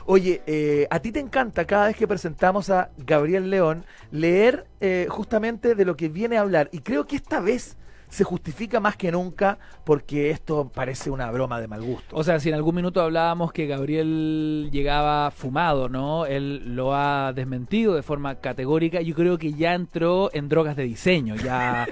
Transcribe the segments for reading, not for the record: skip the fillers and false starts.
Oye, a ti te encanta cada vez que presentamos a Gabriel León leer justamente de lo que viene a hablar. Y creo que esta vez se justifica más que nunca porque esto parece una broma de mal gusto. O sea, si en algún minuto hablábamos que Gabriel llegaba fumado, ¿no? Él lo ha desmentido de forma categórica. Yo creo que ya entró en drogas de diseño. Ya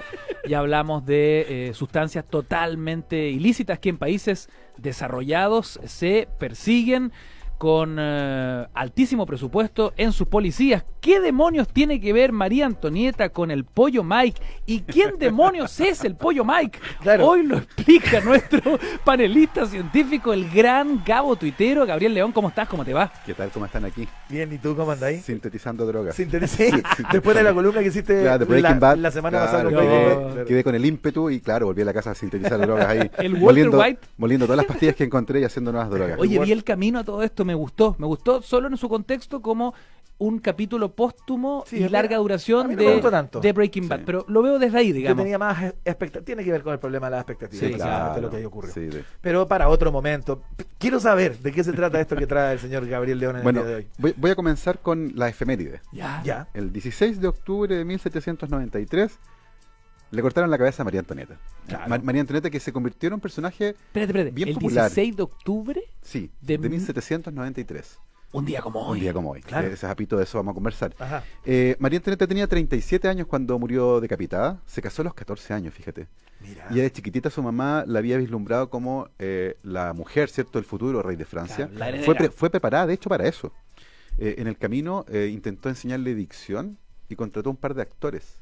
hablamos de sustancias totalmente ilícitas que en países desarrollados se persiguen con altísimo presupuesto en sus policías. ¿Qué demonios tiene que ver María Antonieta con el Pollo Mike? ¿Y quién demonios es el Pollo Mike? Claro. Hoy lo explica nuestro panelista científico, el gran Gabo tuitero. Gabriel León, ¿cómo estás? ¿Cómo te va? ¿Qué tal? ¿Cómo están aquí? Bien, ¿y tú cómo andás ahí? Sintetizando drogas. Sinteticé. Después de la columna que hiciste Claro, de Breaking Bad, la semana claro, pasada con quedé- Breaking Bad. Quedé con el ímpetu y claro, volví a la casa a sintetizar drogas ahí. El Walter White. Moliendo todas las pastillas que encontré y haciendo nuevas drogas. Oye, vi el camino a todo esto, me gustó solo en su contexto como un capítulo póstumo Sí, y es larga verdad. A duración mí no me gustó tanto. de Breaking Bad, Sí. pero lo veo desde ahí, Yo digamos. tenía más expectativas. Tiene que ver con el problema de las expectativas. Sí, básicamente lo que ahí ocurrió. Sí, Pero para otro momento. Quiero saber de qué se trata esto que trae el señor Gabriel León en Bueno, el día de hoy. voy a comenzar con la efeméride. Ya. El 16 de octubre de 1793 le cortaron la cabeza a María Antonieta. Claro. María Antonieta, que se convirtió en un personaje, Espérate, bien el popular. 16 de octubre, sí, De de 1793. un día como Un hoy. día como hoy. Claro. Ese apito de eso vamos a conversar. Ajá. María Antonieta tenía 37 años cuando murió decapitada. Se casó a los 14 años, fíjate. Mira. Y de chiquitita su mamá la había vislumbrado como la mujer, ¿cierto?, el futuro rey de Francia. Claro, la heredera. Fue preparada, de hecho, para eso. En el camino intentó enseñarle dicción y contrató un par de actores.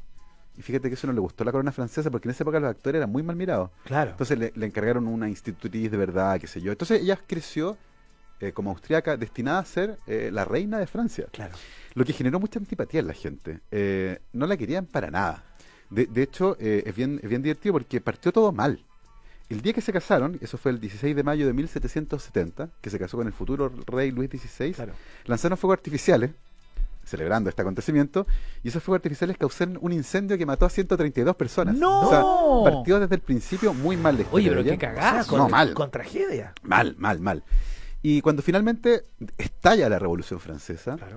Y fíjate que eso no le gustó a la corona francesa porque en esa época los actores eran muy mal mirados. Claro. Entonces le encargaron una institutriz de verdad, qué sé yo. Entonces ella creció como austriaca, destinada a ser la reina de Francia. Claro. Lo que generó mucha antipatía en la gente. No la querían para nada. De hecho, es bien divertido porque partió todo mal. El día que se casaron, eso fue el 16 de mayo de 1770, que se casó con el futuro rey Luis XVI, Claro. lanzaron fuegos artificiales, celebrando este acontecimiento, y esos fuegos artificiales causaron un incendio que mató a 132 personas. ¡No! O sea, partió desde el principio muy mal la historia Oye, pero de ella. qué O sea, cagazo. No, mal. Con tragedia. Mal. Y cuando finalmente estalla la Revolución Francesa, Claro.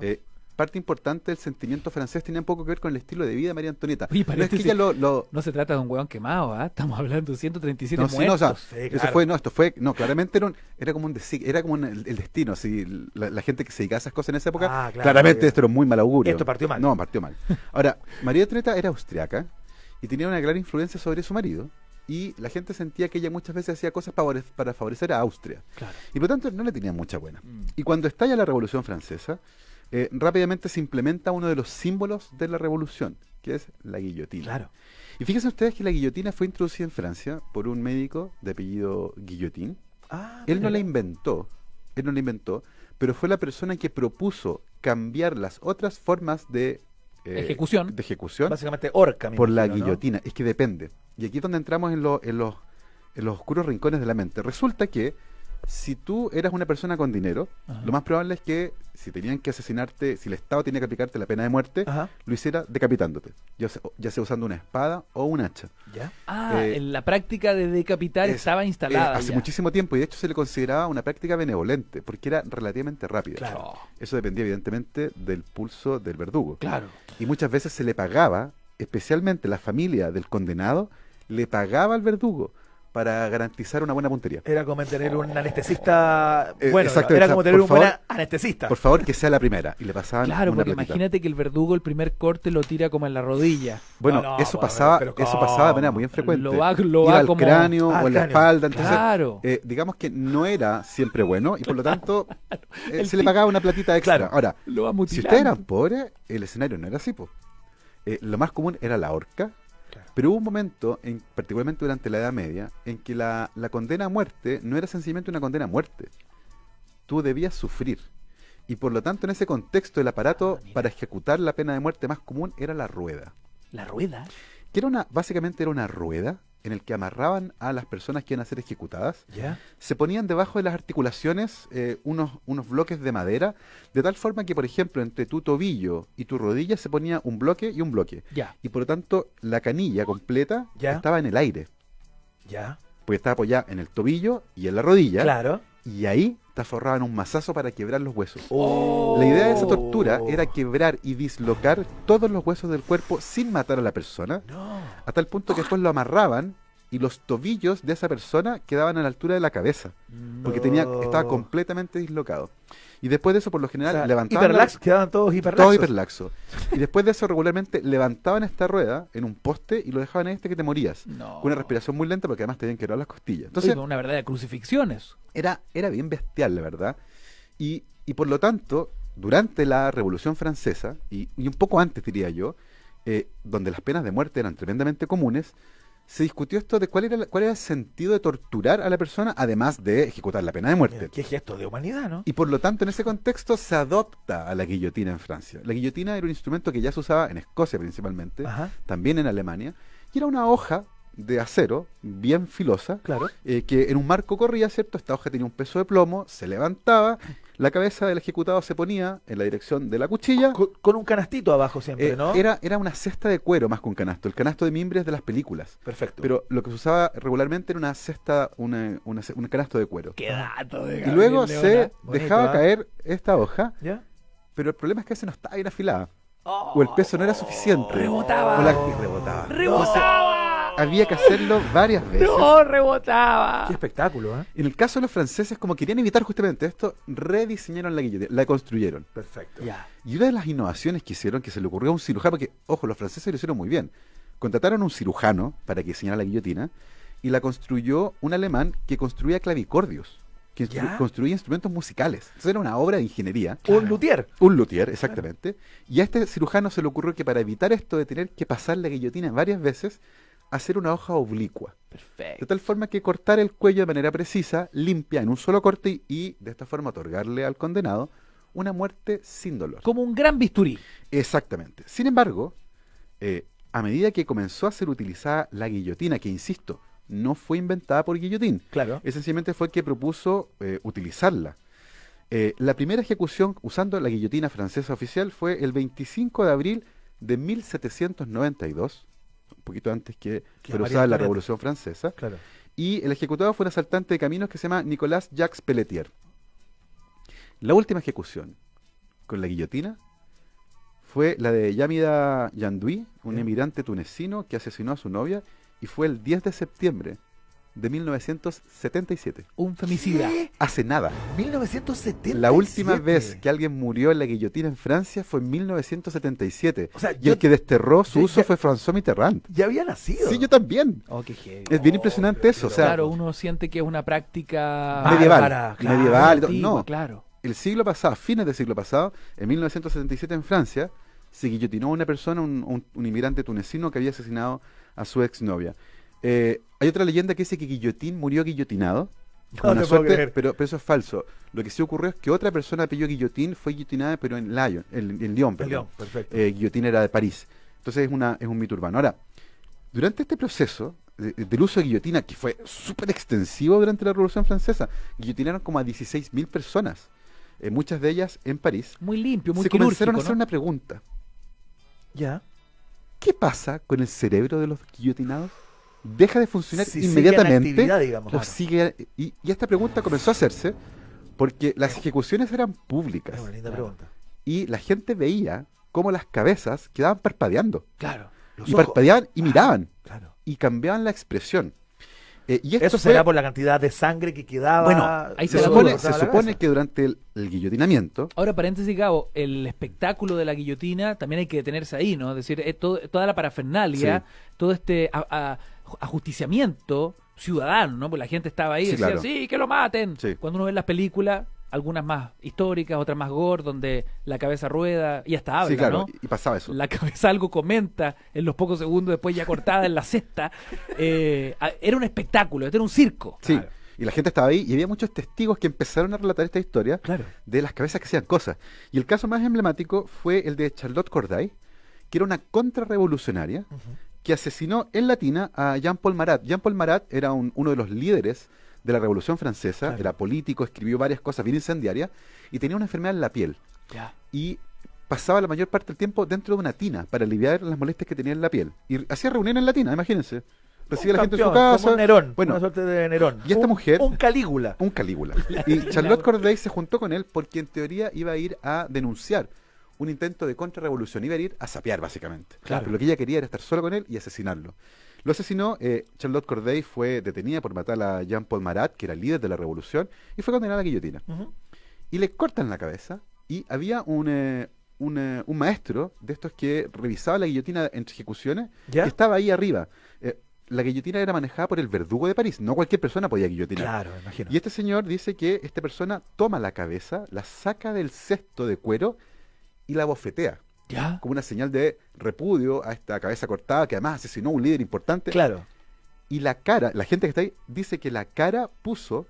parte importante del sentimiento francés tenía un poco que ver con el estilo de vida de María Antonieta. Oye, No es que paréntesis, ella lo no se trata de un hueón quemado, ¿ah? Estamos hablando de 137 no, sí, no, o sea, muertos. Sí, eso claro. fue, no, esto fue, no, claramente era como un era como el destino, así, la gente que se dedicaba a esas cosas en esa época, Ah, claro, claramente sí. esto era un muy mal augurio. Esto partió mal. No, partió mal. Ahora, María Antonieta era austriaca y tenía una gran influencia sobre su marido, y la gente sentía que ella muchas veces hacía cosas para favorecer a Austria. Claro. Y por lo tanto no le tenían mucha buena. Mm. Y cuando estalla la Revolución Francesa, rápidamente se implementa uno de los símbolos de la revolución, que es la guillotina. Claro. Y fíjense ustedes que la guillotina fue introducida en Francia por un médico de apellido Guillotin. Ah, Él no mira. la inventó, pero fue la persona que propuso cambiar las otras formas de Ejecución. Básicamente orca. me por la imagino, ¿no? guillotina. Es que depende. Y aquí es donde entramos en los oscuros rincones de la mente. Resulta que si tú eras una persona con dinero, Ajá. lo más probable es que si tenían que asesinarte, si el Estado tenía que aplicarte la pena de muerte, Ajá. lo hiciera decapitándote, ya sea usando una espada o un hacha. ¿Ya? Ah, Eh, la práctica de decapitar Es- estaba instalada. hace ya. muchísimo tiempo, y de hecho se le consideraba una práctica benevolente, porque era relativamente rápida. Claro. Eso dependía evidentemente del pulso del verdugo. Claro. Y muchas veces se le pagaba, especialmente la familia del condenado, le pagaba al verdugo para garantizar una buena puntería. Era como tener un anestesista. Bueno, exacto, era o sea, como tener por un buen favor, anestesista. Por favor, que sea la primera. Y le pasaban Claro, una porque platita. imagínate que el verdugo el primer corte lo tira como en la rodilla. Bueno, No, eso pues, pasaba, pero eso ¿cómo? pasaba de manera muy infrecuente. Lo va Iba al como- cráneo Ah, o en la cráneo. espalda. Entonces, Claro. digamos que no era siempre bueno y por lo tanto El se le pagaba una platita extra. Claro. Ahora, Lo va si mutilando. ustedes eran pobres, el escenario no era así, po. Lo más común era la horca. Claro. Pero hubo un momento, particularmente durante la Edad Media, en que la condena a muerte no era sencillamente una condena a muerte. Tú debías sufrir. Y por lo tanto, en ese contexto, el aparato mira. para ejecutar la pena de muerte más común era la rueda. La rueda. Que básicamente era una rueda en el que amarraban a las personas que iban a ser ejecutadas. ¿Ya? Se ponían debajo de las articulaciones unos bloques de madera, de tal forma que, por ejemplo, entre tu tobillo y tu rodilla se ponía un bloque y un bloque. Ya. Y por lo tanto, la canilla completa Ya. estaba en el aire, ¿Ya? porque estaba apoyada en el tobillo y en la rodilla, Claro. y ahí te forraban un mazazo para quebrar los huesos. Oh. La idea de esa tortura era quebrar y dislocar todos los huesos del cuerpo sin matar a la persona, No. a tal punto que después lo amarraban y los tobillos de esa persona quedaban a la altura de la cabeza, porque estaba completamente dislocado. Y después de eso, por lo general, O sea, levantaban... quedaban todos hiperlaxos. Todo hiperlaxo. Y después de eso, regularmente levantaban esta rueda en un poste y lo dejaban ahí hasta que te morías. No. Con una respiración muy lenta porque además te habían quebrado las costillas. Entonces, Entonces, una verdadera crucifixión eso. era bien bestial, la verdad. Y por lo tanto, durante la Revolución Francesa, y un poco antes, diría yo, donde las penas de muerte eran tremendamente comunes, se discutió esto de cuál era el sentido de torturar a la persona, además de ejecutar la pena de muerte. Mira, qué gesto de humanidad, ¿no? Y por lo tanto, en ese contexto se adopta a la guillotina en Francia. La guillotina era un instrumento que ya se usaba en Escocia principalmente, Ajá, también en Alemania, y era una hoja de acero bien filosa, claro. que en un marco corría, ¿cierto? Esta hoja tenía un peso de plomo, se levantaba, la cabeza del ejecutado se ponía en la dirección de la cuchilla. Con un canastito abajo siempre, ¿no? Era una cesta de cuero más que un canasto. El canasto de mimbre es de las películas. Perfecto. Pero lo que se usaba regularmente era una cesta, un canasto de cuero. Qué dato de Y luego Gabriel se Leona. Bonito, dejaba ¿ah? caer esta hoja, ¿Ya? pero el problema es que esa no estaba bien afilada. O el peso no era suficiente. Rebotaba. Y rebotaba. ¡Rebotaba! Había que hacerlo varias veces. ¡No, rebotaba! Qué espectáculo, ¿eh? En el caso de los franceses, como querían evitar justamente esto, rediseñaron la guillotina, la construyeron. Perfecto. Ya. Y una de las innovaciones que hicieron, que se le ocurrió a un cirujano, porque, ojo, los franceses lo hicieron muy bien. Contrataron a un cirujano para que diseñara la guillotina y la construyó un alemán que construía clavicordios, que ¿Ya? construía instrumentos musicales. Entonces era una obra de ingeniería. Un luthier. Un luthier, exactamente. Y a este cirujano se le ocurrió que para evitar esto de tener que pasar la guillotina varias veces, hacer una hoja oblicua. De Perfecto. tal forma que cortar el cuello de manera precisa, limpia, en un solo corte y de esta forma otorgarle al condenado una muerte sin dolor. Como un gran bisturí. Exactamente. Sin embargo, a medida que comenzó a ser utilizada la guillotina, que insisto, no fue inventada por Guillotín, Claro. esencialmente fue el que propuso utilizarla. La primera ejecución usando la guillotina francesa oficial fue el 25 de abril de 1792, un poquito antes que fuera María usada en la Antonieta. Revolución Francesa, Claro. y el ejecutado fue un asaltante de caminos que se llama Nicolas Jacques Pelletier. La última ejecución con la guillotina fue la de Yamida Yandoui, un Bien. emigrante tunecino que asesinó a su novia, y fue el 10 de septiembre de 1977. Un femicida. Hace nada. 1977. La última vez que alguien murió en la guillotina en Francia fue en 1977. O sea, Y el que desterró su yo uso ya- fue François Mitterrand. ya había nacido. Sí, yo también. Oh, qué heavy. Es bien impresionante eso. O sea, Claro, uno siente que es una práctica medieval. Bárbara, claro, medieval. y todo. antigua, No, claro. el siglo pasado, fines del siglo pasado, en 1977 en Francia, se guillotinó a una persona, un inmigrante tunecino que había asesinado a su exnovia. Hay otra leyenda que dice que Guillotín murió guillotinado. No Con una te puedo suerte, creer. pero eso es falso. Lo que sí ocurrió es que otra persona apellido Guillotín fue guillotinada, pero en Lyon, en Lyon, El perdón. León, perfecto. Guillotín era de París. Entonces es un mito urbano. Ahora, durante este proceso del uso de guillotina, que fue súper extensivo durante la Revolución Francesa, guillotinaron como a 16.000 personas, muchas de ellas en París. Muy limpio, muy Se quirúrgico, comenzaron a hacer ¿no? una pregunta. Ya. ¿Qué pasa con el cerebro de los guillotinados? ¿Deja de funcionar Si sigue en inmediatamente? actividad, digamos. ¿O Claro. sigue? Y esta pregunta comenzó a hacerse porque las ejecuciones eran públicas Es una linda pregunta. y la gente veía cómo las cabezas quedaban parpadeando. Claro. Los Y ojos. parpadeaban y miraban Claro. y cambiaban la expresión. Y esto Eso fue- será por la cantidad de sangre que quedaba. Bueno, ahí se se la supone, duda, se cortaba la supone cabeza. que durante el guillotinamiento, Ahora, paréntesis, Gabo, el espectáculo de la guillotina también hay que detenerse ahí, ¿no? Es decir, toda la parafernalia, todo este ajusticiamiento ciudadano, ¿no? Porque la gente estaba ahí y Sí, decía, claro. sí, que lo maten. Sí. Cuando uno ve las películas, algunas más históricas, otras más gore, donde la cabeza rueda y hasta habla, sí, claro, ¿no? y pasaba eso. La cabeza algo comenta en los pocos segundos después ya cortada en la cesta. Era un espectáculo, este era un circo. Sí, Claro. y la gente estaba ahí y había muchos testigos que empezaron a relatar esta historia Claro. de las cabezas que hacían cosas. Y el caso más emblemático fue el de Charlotte Corday, que era una contrarrevolucionaria que asesinó en Latina a Jean-Paul Marat. Jean-Paul Marat era uno de los líderes de la Revolución Francesa, Claro. era político, escribió varias cosas bien incendiarias y tenía una enfermedad en la piel. Ya. Y pasaba la mayor parte del tiempo dentro de una tina para aliviar las molestias que tenía en la piel. Y hacía reuniones en la tina, imagínense. recibe a la gente en su campeón, casa. como un Nerón, Bueno, una suerte de Nerón. y esta mujer... Un Calígula. Un Calígula. Y Charlotte Corday se juntó con él porque en teoría iba a ir a denunciar un intento de contrarrevolución. Iba a ir a sapear, básicamente. Claro. Pero lo que ella quería era estar sola con él y asesinarlo. Lo asesinó. Charlotte Corday fue detenida por matar a Jean-Paul Marat, que era el líder de la revolución, y fue condenada a la guillotina. Ujú. Y le cortan la cabeza. Y había un maestro de estos que revisaba la guillotina entre ejecuciones, ¿Ya? que estaba ahí arriba. La guillotina era manejada por el verdugo de París. No cualquier persona podía guillotinar. Claro, me imagino. Y este señor dice que esta persona toma la cabeza, la saca del cesto de cuero y la bofetea, ¿Ya? como una señal de repudio a esta cabeza cortada, que además asesinó a un líder importante. Claro. Y la cara, la gente que está ahí, dice que la cara puso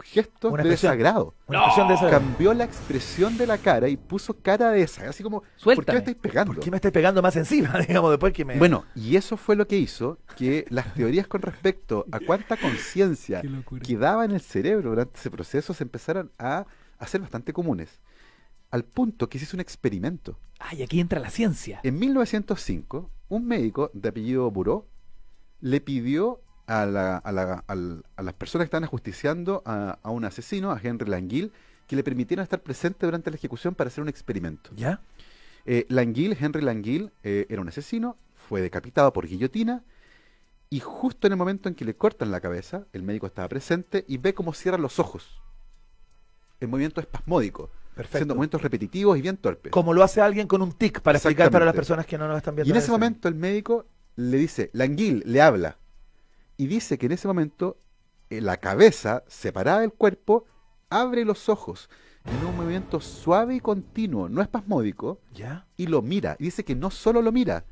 gestos Una de expresión. desagrado. Una expresión de esa. Cambió la expresión de la cara y puso cara de esa, así como, ¿por qué Suéltame. me estáis pegando? ¿Por qué me estáis pegando más encima? Digamos, después que me. Bueno, y eso fue lo que hizo que las teorías con respecto a cuánta conciencia Qué locura. quedaba en el cerebro durante ese proceso se empezaron a hacer bastante comunes. Al punto que se hizo un experimento. Ah, y aquí entra la ciencia. En 1905, un médico de apellido Bureau le pidió a las personas que estaban ajusticiando a un asesino, a Henry Languille, que le permitieran estar presente durante la ejecución para hacer un experimento. ¿Ya? Henry Languille, era un asesino, fue decapitado por guillotina, y justo en el momento en que le cortan la cabeza, el médico estaba presente y ve cómo cierran los ojos. El movimiento espasmódico, Perfecto. haciendo movimientos repetitivos y bien torpes. Como lo hace alguien con un tic, para explicar para las Exactamente. personas que no nos están viendo. Y en ese escena. momento el médico le dice, Languille, le habla, y dice que en ese momento la cabeza, separada del cuerpo, abre los ojos en un movimiento suave y continuo, no espasmódico, ¿Ya? y lo mira. Y dice que no solo lo mira,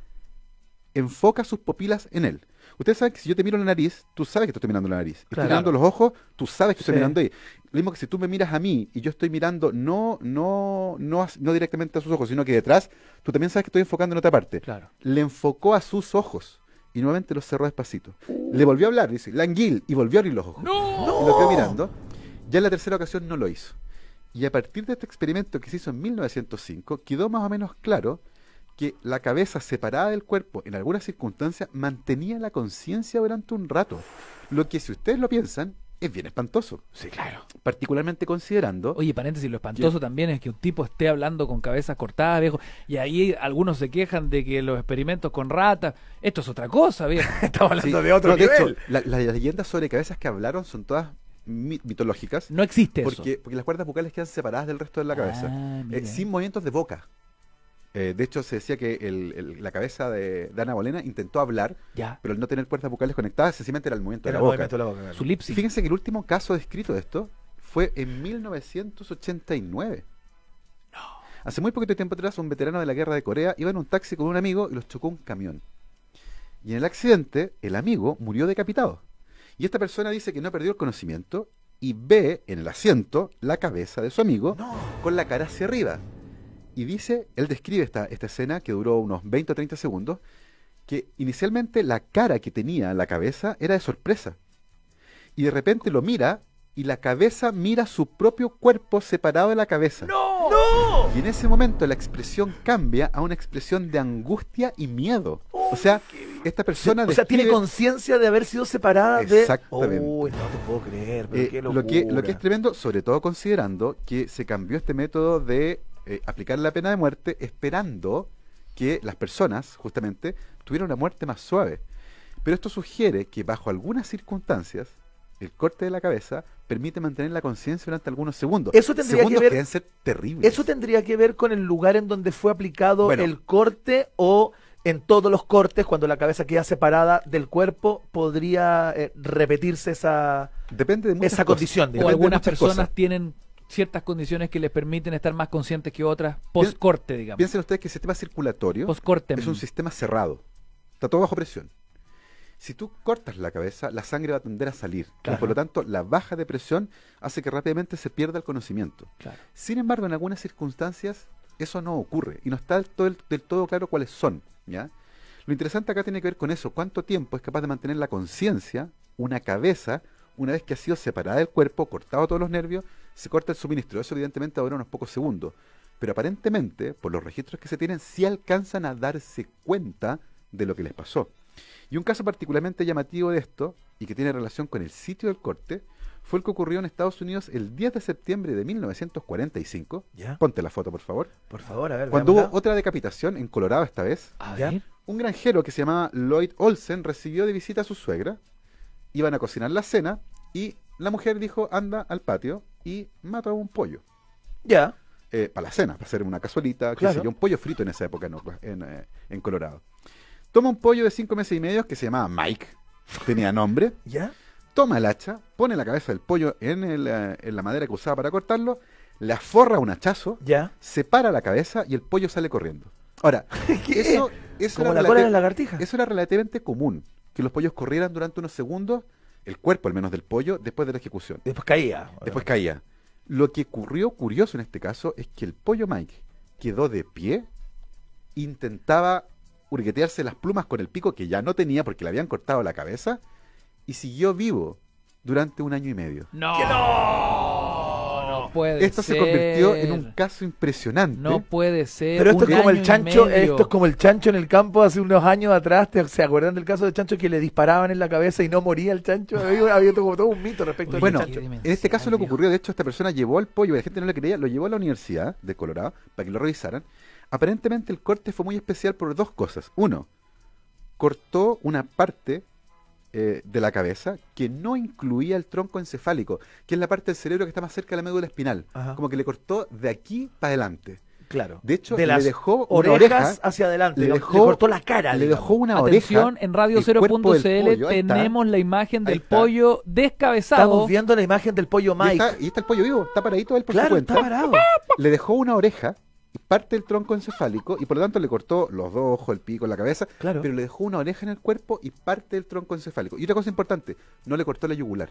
enfoca sus pupilas en él. Ustedes saben que si yo te miro la nariz, tú sabes que te estoy mirando la nariz. Estoy Claro. mirando los ojos, tú sabes que estoy Sí. mirando ahí. Lo mismo que si tú me miras a mí y yo estoy mirando no directamente a sus ojos, sino que detrás, tú también sabes que estoy enfocando en otra parte. Claro. Le enfocó a sus ojos y nuevamente los cerró despacito. Le volvió a hablar, dice, Languille, y volvió a abrir los ojos. ¡No! Y lo quedó mirando. Ya en la tercera ocasión no lo hizo. Y a partir de este experimento que se hizo en 1905, quedó más o menos claro que la cabeza separada del cuerpo en algunas circunstancias mantenía la conciencia durante un rato. Lo que, si ustedes lo piensan, es bien espantoso. Sí, claro. Particularmente considerando... Oye, paréntesis, lo espantoso también es que un tipo esté hablando con cabezas cortadas, viejo, y ahí algunos se quejan de que los experimentos con ratas, esto es otra cosa, viejo. Estamos hablando Sí, de otro no, de nivel. hecho, las leyendas sobre cabezas que hablaron son todas mitológicas. No existe eso. Porque las cuerdas vocales quedan separadas del resto de la cabeza, Ah, mira. sin movimientos de boca. De hecho, se decía que la cabeza de Ana Bolena intentó hablar, Ya, pero al no tener cuerdas vocales conectadas, sencillamente era el movimiento Era de la boca. movimiento de la boca, claro. su Y lipsy. fíjense que el último caso descrito de esto fue en 1989. Hace muy poquito tiempo atrás, un veterano de la guerra de Corea iba en un taxi con un amigo y los chocó un camión. Y en el accidente, el amigo murió decapitado. Y esta persona dice que no perdió el conocimiento y ve en el asiento la cabeza de su amigo No. con la cara hacia arriba. Y dice, él describe esta escena que duró unos 20 o 30 segundos, que inicialmente la cara que tenía la cabeza era de sorpresa. Y de repente lo mira y la cabeza mira su propio cuerpo separado de la cabeza. ¡No! ¡No! Y en ese momento la expresión cambia a una expresión de angustia y miedo. O sea, esta persona O sea, tiene describe- conciencia de haber sido separada de... Exactamente. Uy, no te puedo creer, pero qué lo que locura. es tremendo, sobre todo considerando que se cambió este método de aplicar la pena de muerte esperando que las personas, justamente, tuvieran una muerte más suave. Pero esto sugiere que bajo algunas circunstancias, el corte de la cabeza permite mantener la conciencia durante algunos segundos. Eso tendría Segundos que ver- deben ser terribles. ¿Eso tendría que ver con el lugar en donde fue aplicado Bueno. el corte o en todos los cortes, cuando la cabeza queda separada del cuerpo, podría repetirse esa Depende de muchas esa cosas. condición, O digamos? Depende de algunas muchas personas cosas. tienen ciertas condiciones que les permiten estar más conscientes que otras post-corte, digamos. Piensen ustedes que el sistema circulatorio Post-corte. es un sistema cerrado. Está todo bajo presión. Si tú cortas la cabeza, la sangre va a tender a salir. Claro. Y por lo tanto, la baja de presión hace que rápidamente se pierda el conocimiento. Claro. Sin embargo, en algunas circunstancias eso no ocurre y no está del todo claro cuáles son, ¿ya? Lo interesante acá tiene que ver con eso. ¿Cuánto tiempo es capaz de mantener la conciencia una cabeza una vez que ha sido separada del cuerpo, cortado todos los nervios, se corta el suministro? Eso evidentemente va a durar unos pocos segundos. Pero aparentemente, por los registros que se tienen, sí alcanzan a darse cuenta de lo que les pasó. Y un caso particularmente llamativo de esto, y que tiene relación con el sitio del corte, fue el que ocurrió en Estados Unidos el 10 de septiembre de 1945. ¿Ya? Ponte la foto, por favor. Por favor, a ver. Cuando hubo veámosla. otra decapitación en Colorado esta vez, A ¿Ya? ver. un granjero que se llamaba Lloyd Olsen recibió de visita a su suegra. Iban a cocinar la cena y la mujer dijo, anda al patio y mata un pollo. Ya. Para la cena, para hacer una cazuelita, Claro. qué sé yo, un pollo frito en esa época en Colorado. Toma un pollo de 5 meses y medio que se llamaba Mike, tenía nombre, ¿Ya? toma el hacha, pone la cabeza del pollo en la madera que usaba para cortarlo, la forra a un hachazo, ¿Ya? separa la cabeza y el pollo sale corriendo. Ahora, ¿Qué? eso Como era la cola de la lagartija. eso era relativamente común, que los pollos corrieran durante unos segundos, el cuerpo al menos del pollo, después de la ejecución. Después caía. Después caía. Lo que ocurrió curioso en este caso es que el pollo Mike quedó de pie, intentaba hurguetearse las plumas con el pico que ya no tenía porque le habían cortado la cabeza y siguió vivo durante 1 año y medio. No. ¡Que no! No puede Esto ser. se convirtió en un caso impresionante. No puede ser. Pero esto un es como el año y chancho, medio. esto es como el chancho en el campo hace unos años atrás. ¿Se acuerdan del caso del chancho que le disparaban en la cabeza y no moría el chancho? Había como todo un mito respecto Oye, al Bueno, chancho. qué en este caso lo que viejo. ocurrió, de hecho, esta persona llevó al pollo, y la gente no le creía, lo llevó a la Universidad de Colorado para que lo revisaran. Aparentemente el corte fue muy especial por 2 cosas. Uno, cortó una parte de la cabeza que no incluía el tronco encefálico, que es la parte del cerebro que está más cerca de la médula espinal. Ajá. Como que le cortó de aquí para adelante. Claro. De hecho, de le las dejó una orejas oreja, hacia adelante. le Le dejó- cortó la cara. le digamos. dejó una Atención, oreja. en Radio el cuerpo del 0.cl pollo, ahí está. tenemos la imagen Ahí del está. pollo descabezado. Estamos viendo la imagen del pollo Y Mike. está el pollo vivo, está paradito él por su Claro, cuenta. está parado. Le dejó una oreja y parte del tronco encefálico y por lo tanto le cortó los 2 ojos, el pico, la cabeza, Claro. pero le dejó una oreja en el cuerpo y parte del tronco encefálico. Y otra cosa importante, no le cortó la yugular.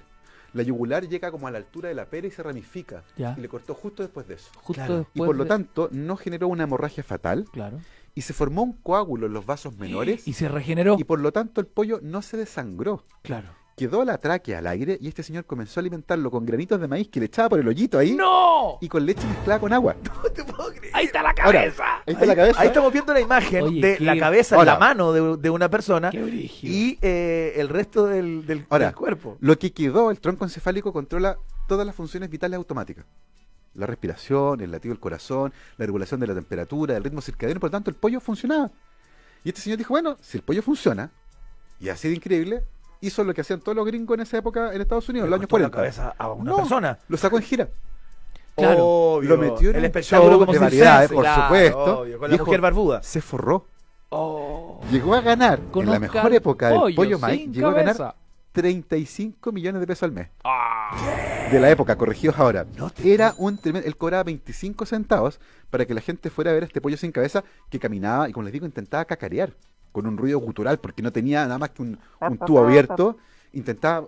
La yugular llega como a la altura de la pera y se ramifica. Ya. Y le cortó justo después de eso. Justo Claro. después Y por lo de- tanto no generó una hemorragia fatal Claro. y se formó un coágulo en los vasos menores Y se regeneró. y por lo tanto el pollo no se desangró. Claro. Quedó la tráquea al aire y este señor comenzó a alimentarlo con granitos de maíz que le echaba por el hoyito ahí ¡No! y con leche mezclada con agua. No te puedo creer. ¡Ahí está la Ahora, cabeza! ahí está la cabeza. Ahí estamos viendo la imagen Oye, de qué- la cabeza en Ahora. la mano de una persona ¡Qué brígido! y el resto del Ahora, cuerpo. Lo que quedó, el tronco encefálico controla todas las funciones vitales automáticas. La respiración, el latido del corazón, la regulación de la temperatura, el ritmo circadiano, por lo tanto el pollo funcionaba. Y este señor dijo, bueno, si el pollo funciona, y así de increíble, hizo lo que hacían todos los gringos en esa época en Estados Unidos, en Le los años cortó la 40. cabeza a una No, persona. Lo sacó en gira. Claro. Obvio. Lo metió en el un espectáculo show como de si variedades, fuese, por claro, supuesto. obvio, con la Dijo, mujer barbuda. Se forró. Oh. Llegó a ganar, Con en la Oscar mejor época del Pollo, pollo Mike, sin llegó a ganar cabeza. 35 millones de pesos al mes. Ah. De la época, corregidos ahora. No te Era un tremendo. Él cobraba 25 centavos para que la gente fuera a ver a este pollo sin cabeza que caminaba y, como les digo, intentaba cacarear con un ruido gutural porque no tenía nada más que un tubo abierto. Intentaba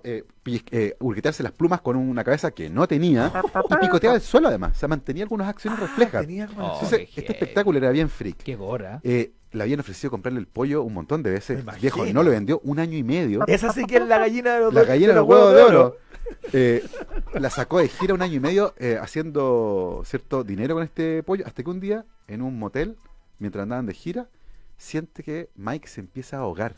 hurguetearse las plumas con una cabeza que no tenía y picoteaba el suelo además. O sea, mantenía algunas acciones reflejas. Tenía como- Oh. Entonces, qué este heavy. espectáculo era bien freak. ¡Qué gora! Le habían ofrecido comprarle el pollo un montón de Me veces. imagino. Viejo, no lo vendió 1 año y medio. Esa sí que es la gallina de los La gallina de los huevos de oro. La sacó de gira 1 año y medio haciendo cierto dinero con este pollo, hasta que un día, en un motel, mientras andaban de gira, siente que Mike se empieza a ahogar.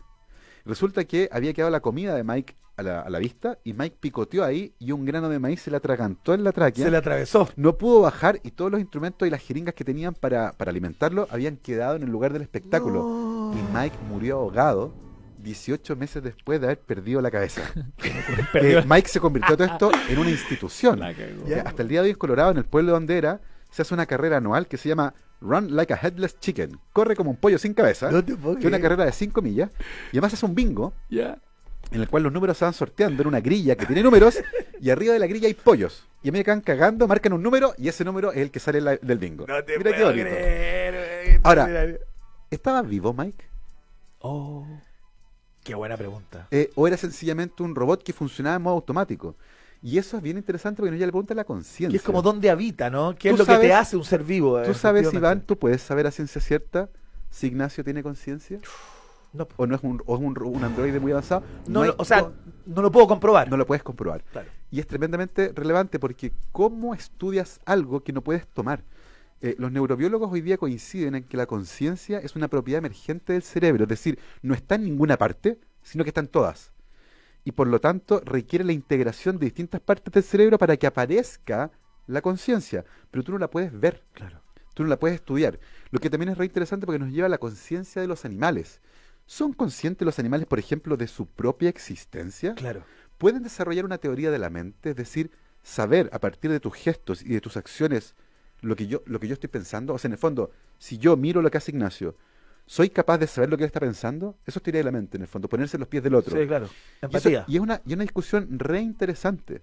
Resulta que había quedado la comida de Mike a la vista y Mike picoteó ahí y un grano de maíz se le atragantó en la tráquea. Se le atravesó. No pudo bajar y todos los instrumentos y las jeringas que tenían para alimentarlo habían quedado en el lugar del espectáculo. No. Y Mike murió ahogado 18 meses después de haber perdido la cabeza. Perdió- Mike se convirtió todo esto en una institución. La cagó. Ya. Hasta el día de hoy en Colorado, en el pueblo donde era, se hace una carrera anual que se llama Run Like a Headless Chicken. Corre como un pollo sin cabeza. No te puedo Que es una creer. carrera de 5 millas. Y además hace un bingo Ya. en el cual los números se van sorteando en una grilla que tiene números y arriba de la grilla hay pollos. Y a medida que van cagando, marcan un número y ese número es el que sale del bingo. No te Mira qué puedo bonito. creer. Ahora, ¿estaba vivo Mike? Oh. Qué buena pregunta. ¿O era sencillamente un robot que funcionaba en modo automático? Y eso es bien interesante porque uno ya le pregunta la conciencia. Que es como dónde habita, ¿no? ¿Qué Tú es lo que sabes- te hace un ser vivo? ¿Tú sabes, Iván, efectivamente? tú puedes saber a ciencia cierta si Ignacio tiene conciencia? No, ¿O no es un androide muy avanzado? no, hay- o sea, no lo puedo comprobar. no lo puedes comprobar. Claro. Y es tremendamente relevante porque ¿cómo estudias algo que no puedes tomar? Los neurobiólogos hoy día coinciden en que la conciencia es una propiedad emergente del cerebro, es decir, no está en ninguna parte, sino que está en todas. Y por lo tanto requiere la integración de distintas partes del cerebro para que aparezca la conciencia, pero tú no la puedes ver, Claro. tú no la puedes estudiar. Lo que también es re interesante porque nos lleva a la conciencia de los animales. ¿Son conscientes los animales, por ejemplo, de su propia existencia? Claro. ¿Pueden desarrollar una teoría de la mente? Es decir, saber a partir de tus gestos y de tus acciones lo que yo estoy pensando. O sea, en el fondo, si yo miro lo que hace Ignacio, ¿soy capaz de saber lo que él está pensando? Eso es teoría de la mente, en el fondo, ponerse en los pies del otro. Sí, claro. Y, Empatía. y es una discusión re interesante,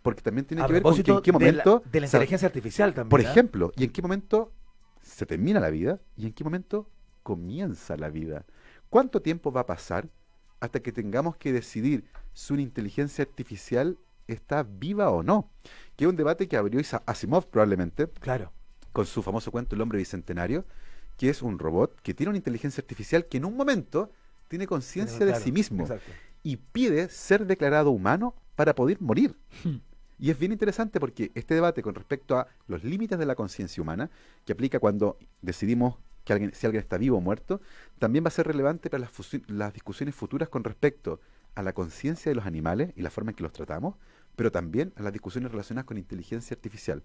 porque también tiene A que ver con que propósito en qué momento, de la o sea, inteligencia artificial también. por ¿eh? ejemplo, y en qué momento se termina la vida y en qué momento comienza la vida. ¿Cuánto tiempo va a pasar hasta que tengamos que decidir si una inteligencia artificial está viva o no? Que es un debate que abrió Asimov probablemente, Claro. con su famoso cuento El hombre bicentenario, que es un robot que tiene una inteligencia artificial que en un momento tiene conciencia de Claro, sí mismo exacto. y pide ser declarado humano para poder morir. Y es bien interesante porque este debate con respecto a los límites de la conciencia humana, que aplica cuando decidimos que si alguien está vivo o muerto, también va a ser relevante para las discusiones futuras con respecto a la conciencia de los animales y la forma en que los tratamos, pero también a las discusiones relacionadas con inteligencia artificial.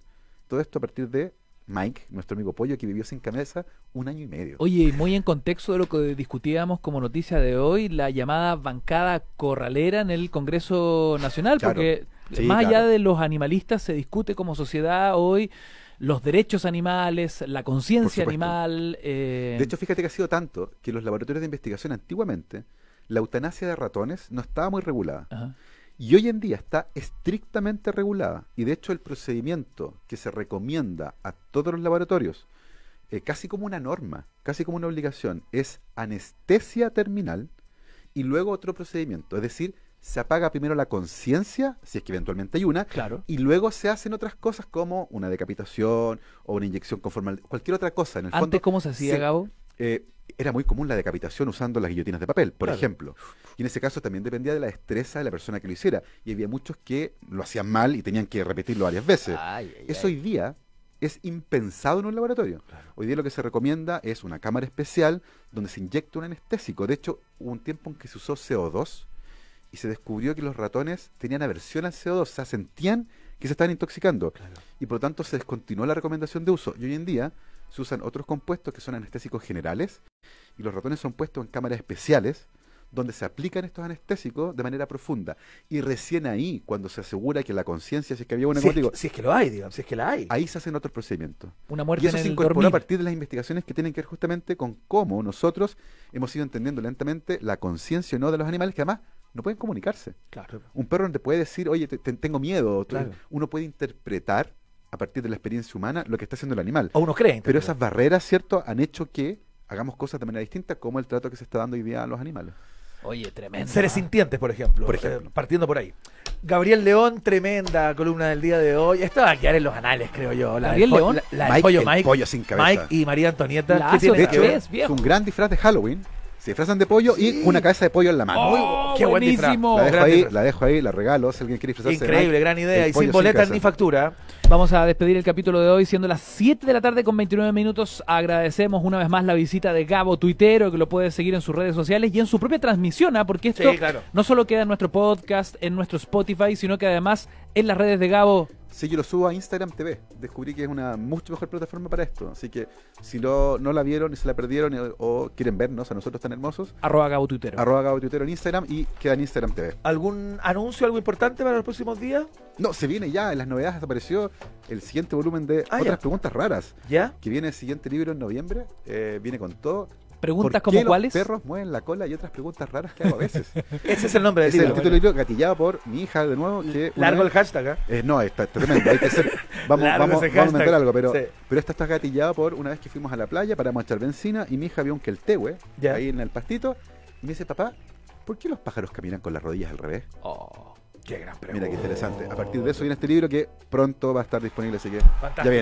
Todo esto a partir de Mike, nuestro amigo Pollo, que vivió sin cabeza 1 año y medio. Oye, muy en contexto de lo que discutíamos como noticia de hoy, la llamada bancada corralera en el Congreso Nacional, Claro. porque Sí, más allá claro. de los animalistas se discute como sociedad hoy los derechos animales, la conciencia Por supuesto. animal. De hecho, fíjate que ha sido tanto que los laboratorios de investigación antiguamente, la eutanasia de ratones no estaba muy regulada. Ajá. Y hoy en día está estrictamente regulada. Y de hecho el procedimiento que se recomienda a todos los laboratorios, casi como una norma, casi como una obligación, es anestesia terminal y luego otro procedimiento. Es decir, se apaga primero la conciencia, si es que eventualmente hay una, Claro. y luego se hacen otras cosas como una decapitación o una inyección con formaldehído, cualquier otra cosa. En el Antes, fondo, ¿cómo se hacía, Gabo? era muy común la decapitación usando las guillotinas de papel, por Claro. ejemplo. Y en ese caso también dependía de la destreza de la persona que lo hiciera. Y había muchos que lo hacían mal y tenían que repetirlo varias veces. Ay, ay, Eso ay. hoy día es impensado en un laboratorio. Hoy día lo que se recomienda es una cámara especial donde se inyecta un anestésico. De hecho, hubo un tiempo en que se usó CO2 y se descubrió que los ratones tenían aversión al CO2, o sea, sentían que se estaban intoxicando. Y por lo tanto se descontinuó la recomendación de uso. Y hoy en día se usan otros compuestos que son anestésicos generales y los ratones son puestos en cámaras especiales donde se aplican estos anestésicos de manera profunda. Y recién ahí, cuando se asegura que la conciencia, si es que había una, Si como es, te digo, si es que lo hay, digamos, si es que la hay. ahí se hacen otros procedimientos. Una Y muerte eso en se el incorporó dormir. a partir de las investigaciones que tienen que ver justamente con cómo nosotros hemos ido entendiendo lentamente la conciencia o no de los animales que además no pueden comunicarse. Claro. Un perro no te puede decir, oye, tengo miedo. Claro. Uno puede interpretar a partir de la experiencia humana lo que está haciendo el animal. O uno cree. Pero interpretar. esas barreras, ¿cierto?, han hecho que hagamos cosas de manera distinta, como el trato que se está dando hoy día a los animales. Oye, tremendo. Seres sintientes, por ejemplo. Por ejemplo. Partiendo por ahí. Gabriel León, tremenda columna del día de hoy. Esta va a quedar en los anales, creo yo. La ¿Gabriel del León? La del pollo el Mike. pollo sin cabeza. Mike y María Antonieta. La ¿Qué hace tienen De otra que hecho, ver? vez, viejo. es un gran disfraz de Halloween. Se disfrazan de pollo Sí. y una cabeza de pollo en la mano. ¡Oh, Qué buen disfraz. buenísimo! La dejo ahí, la regalo. Si alguien quiere disfrazarse de Increíble, Mike, gran idea. el Y pollo sin boletas casa. ni factura. Vamos a despedir el capítulo de hoy siendo las 7 de la tarde con 29 minutos. Agradecemos una vez más la visita de Gabo Tuitero, que lo puede seguir en sus redes sociales y en su propia transmisión, porque esto Sí, claro. no solo queda en nuestro podcast, en nuestro Spotify, sino que además en las redes de Gabo. Sí, yo lo subo a Instagram TV. Descubrí que es una mucho mejor plataforma para esto. Así que si no la vieron y se la perdieron o quieren vernos a nosotros tan hermosos, @Gabo Tuitero. @Gabo Tuitero en Instagram y queda en Instagram TV. ¿Algún anuncio, algo importante para los próximos días? No, se viene ya, en las novedades apareció el siguiente volumen de Ah, otras ya. preguntas raras. ¿Ya? Que viene el siguiente libro en noviembre. Viene con todo. Preguntas ¿Por como qué cuáles. los perros mueven la cola y otras preguntas raras que hago a veces? Ese es el nombre del Ese es el libro. título del libro gatillado por mi hija de nuevo. Que una Largo el vez- hashtag, ¿eh? No, está tremendo. Hay que hacer. Vamos Largo ese a hashtag. inventar algo, pero Sí. esta está gatillada por una vez que fuimos a la playa para echar benzina y mi hija vio un queltehue Ya. ahí en el pastito y me dice, papá, ¿por qué los pájaros caminan con las rodillas al revés? Oh. Qué gran pregunta. Mira qué interesante. A partir de eso viene este libro que pronto va a estar disponible, así que Fantástico. ya viene.